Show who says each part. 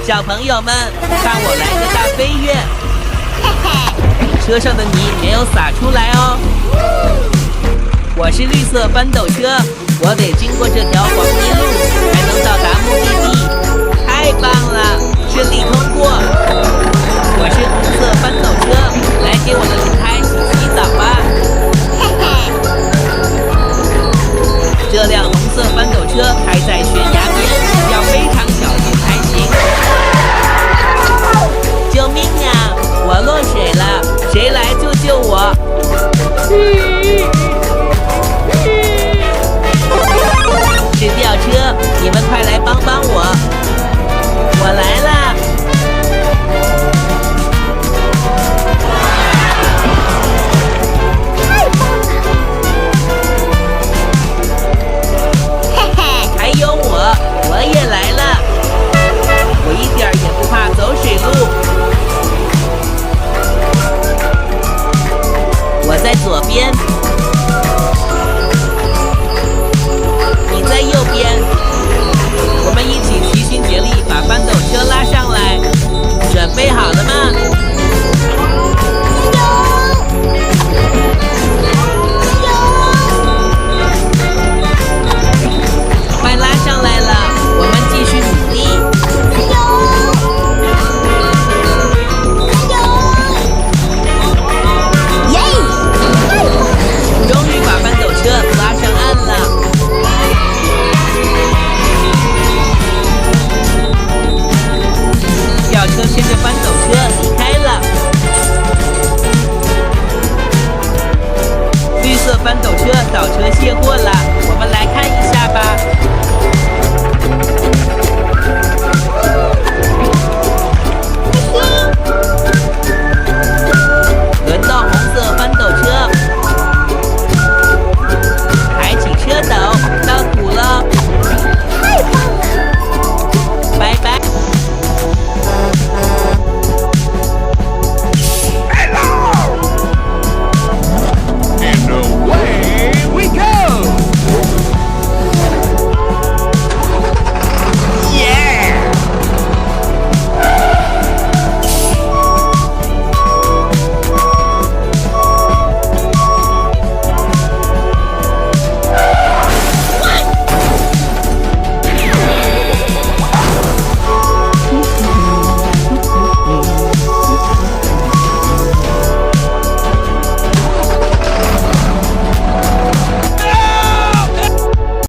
Speaker 1: 小朋友们，看我来个大飞跃！车上的泥没有洒出来哦。我是绿色翻斗车，我得经过这条黄泥路，才能到达目的地。太棒了，顺利通过！我是红色翻斗车，来给我的轮胎洗洗澡吧。这辆红色翻斗车开在悬崖边，要非常小心才行。救命啊！我落水了，谁来救救我？是吊车，你们快来帮帮我！我来啦！还有我也来了，我一点也不怕走水路。我在左边，你在右边，我们一起齐心协力把翻斗车拉上来。准备好了吗？快拉上来了，我们继续努力。终于把翻斗车拉上岸了。吊车牵着翻斗车离开了。绿色翻斗车倒车卸货了，我们来看一下吧。